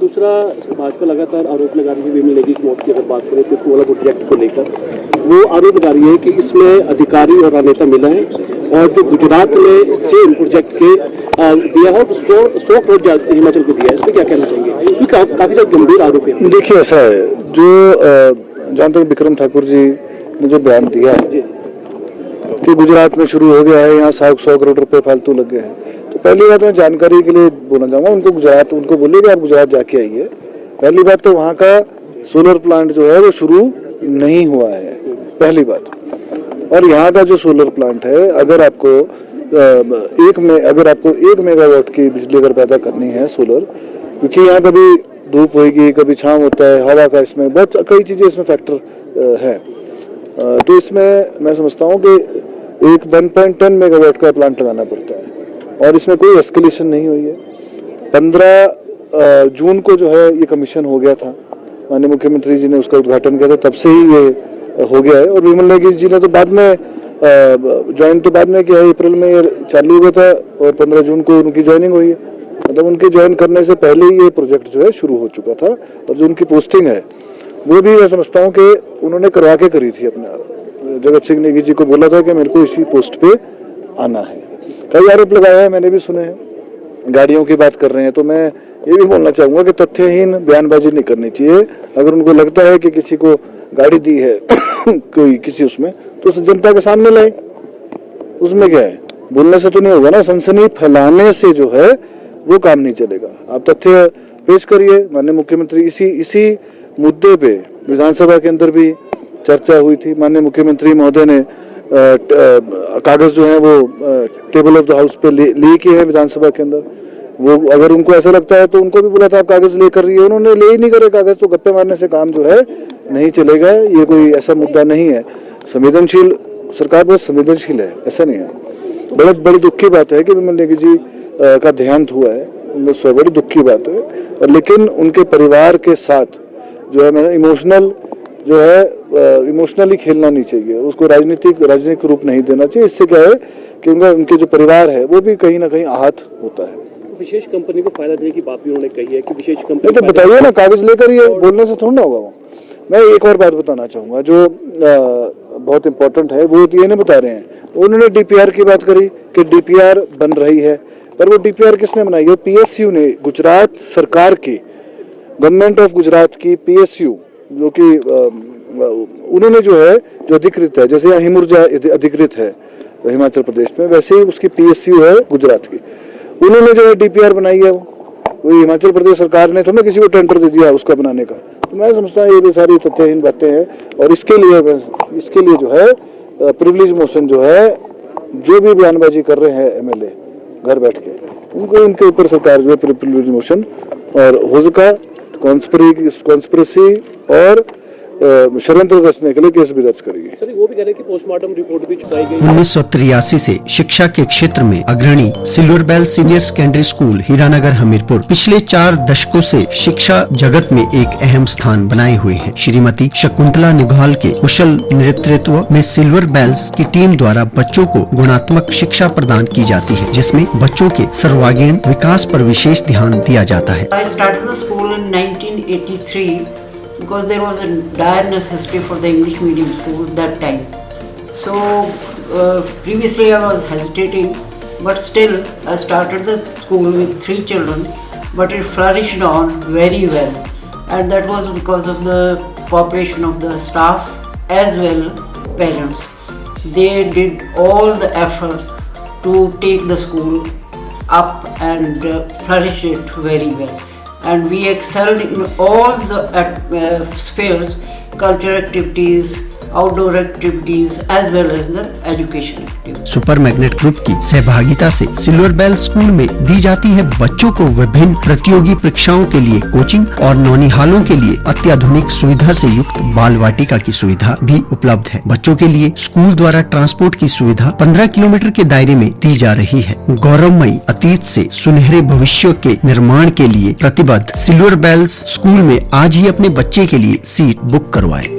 दूसरा, भाजपा लगातार आरोप लगा रही है विमल नेगी की मौत की अगर बात करें तो पूरा प्रोजेक्ट को लेकर वो आरोप लगा रही है कि इसमें अधिकारी और राजनेता मिला है और जो गुजरात में सेम प्रोजेक्ट के दिया है 100 करोड़ हिमाचल को दिया है। इसमें क्या कहना चाहेंगे, क्योंकि काफी सारे गंभीर आरोप है। देखिए ऐसा है, जो जहाँ तक बिक्रम ठाकुर जी ने जो बयान दिया है कि गुजरात में शुरू हो गया है, यहाँ 100 करोड़ रुपए फालतू लग गए हैं, तो पहली बात मैं जानकारी के लिए बोलना चाहूँगा, उनको बोलिए कि आप गुजरात जाके आइए। पहली बात तो वहाँ का सोलर प्लांट जो है वो शुरू नहीं हुआ है, पहली बात। और यहाँ का जो सोलर प्लांट है, अगर आपको 1 मेगावाट की बिजली अगर पैदा करनी है सोलर, क्योंकि यहाँ कभी धूप होगी, कभी छांव होता है, हवा का इसमें बहुत कई चीज़ें इसमें फैक्टर है, तो इसमें मैं समझता हूँ कि 1.10 मेगावाट का प्लांट लगाना पड़ता है और इसमें कोई एस्केलेशन नहीं हुई है। 15 जून को जो है ये कमीशन हो गया था, माननीय मुख्यमंत्री जी ने उसका उद्घाटन किया था, तब से ही ये हो गया है। और विमल नेगी जी ने तो बाद में ज्वाइन तो बाद में किया है, अप्रैल में ये चालू हुआ था और 15 जून को उनकी ज्वाइनिंग हुई है। मतलब उनके ज्वाइन करने से पहले ही ये प्रोजेक्ट जो है शुरू हो चुका था और जो उनकी पोस्टिंग है वो भी मैं समझता हूँ कि उन्होंने करवा के करी थी अपने आप। जगत सिंह नेगी जी को बोला था कि मेरे को इसी पोस्ट पे आना है। कई आरोप लगाया है, मैंने भी सुने हैं, गाड़ियों की बात कर रहे हैं, तो मैं ये भी बोलना चाहूँगा कि तथ्यहीन बयानबाजी नहीं करनी चाहिए। अगर उनको लगता है कि किसी को गाड़ी दी है कोई किसी उसमें, तो उस जनता के सामने लाए, उसमें क्या है, बोलने से तो नहीं होगा ना, सनसनी फैलाने से जो है वो काम नहीं चलेगा। आप तथ्य पेश करिए। माननीय मुख्यमंत्री इसी मुद्दे पे विधानसभा के अंदर भी चर्चा हुई थी। माननीय मुख्यमंत्री महोदय ने कागज जो है वो टेबल ऑफ द हाउस पे ले के है विधानसभा के अंदर। वो अगर उनको ऐसा लगता है तो उनको भी बोला था आप कागज लेकर रही है, उन्होंने ले ही नहीं करे कागज, तो गप्पे मारने से काम जो है नहीं चलेगा। ये कोई ऐसा मुद्दा नहीं है। संवेदनशील सरकार बहुत संवेदनशील है, ऐसा नहीं है। बहुत बड़ी दुख की बात है कि विमल नेगी जी का देहांत हुआ है, बड़ी दुख की बात है। और लेकिन उनके परिवार के साथ जो है मैं इमोशनली खेलना नहीं चाहिए, उसको राजनीतिक रूप नहीं देना चाहिए। इससे क्या है कि उनके जो परिवार है वो भी कहीं ना कहीं आहत होता है। विशेष कंपनी को फायदा देने की बात भी उन्होंने कही है कि विशेष कंपनी, तो बताइए ना, कागज लेकर ये बोलने से थोड़ा ना होगा वो। मैं एक और बात बताना चाहूँगा जो बहुत इंपॉर्टेंट है, वो ये नहीं बता रहे हैं। उन्होंने डीपीआर की बात करी कि डीपीआर बन रही है, पर वो डीपीआर किसने बनाई है? पीएसयू ने, गुजरात सरकार की, गवर्नमेंट ऑफ गुजरात की पीएसयू, जो कि उन्होंने जो है जो अधिकृत है, जैसे यहाँ हिमुर्जा अधिकृत है हिमाचल प्रदेश में, वैसे ही उसकी पीएसयू है गुजरात की। उन्होंने जो है डीपीआर बनाई है, वो हिमाचल प्रदेश सरकार ने थोड़ा किसी को टेंडर दे दिया उसका बनाने का। तो मैं समझता हूँ ये भी सारी तथ्यहीन बातें हैं और इसके लिए जो है प्रिविलेज मोशन जो है, जो भी बयानबाजी कर रहे हैं एमएलए घर बैठ के, उनके ऊपर सरकार जो है प्रिविलेज मोशन और हो सका कॉन्स्पिरेसी और षड्यंत्र रचने के लिए केस भी दर्ज करेगी। सर, वो भी कह रहे हैं कि पोस्टमार्टम रिपोर्ट भी छुपाई गई। 1983 से शिक्षा के क्षेत्र में अग्रणी silver bell senior secondary school Hiranagar Hamirpur पिछले 4 दशकों से शिक्षा जगत में एक अहम स्थान बनाए हुए है। श्रीमती शकुंतला निघाल के कुशल नेतृत्व में सिल्वर बेल्स की टीम द्वारा बच्चों को गुणात्मक शिक्षा प्रदान की जाती है, जिसमें बच्चों के सर्वांगीण विकास पर विशेष ध्यान दिया जाता है। I started the school in 1983 because there was a dire necessity for the English medium school that time. So previously I was hesitating, but still I started the school with 3 children, but it flourished on very well, and that was because of the cooperation of the staff as well parents. They did all the efforts to take the school up and flourish it very well. And we excelled in all the spheres, cultural activities, outdoor activities as well as the education activities. Super magnet group की सहभागिता से silver bell school में दी जाती है बच्चों को विभिन्न प्रतियोगी परीक्षाओं के लिए कोचिंग और नौनिहालों के लिए अत्याधुनिक सुविधा से युक्त बाल वाटिका की सुविधा भी उपलब्ध है। बच्चों के लिए स्कूल द्वारा ट्रांसपोर्ट की सुविधा 15 किलोमीटर के दायरे में दी जा रही है। गौरवमयी अतीत से सुनहरे भविष्य के निर्माण के लिए प्रतिबद्ध सिल्वर बेल्स स्कूल में आज ही अपने बच्चे के लिए सीट बुक करवाएं।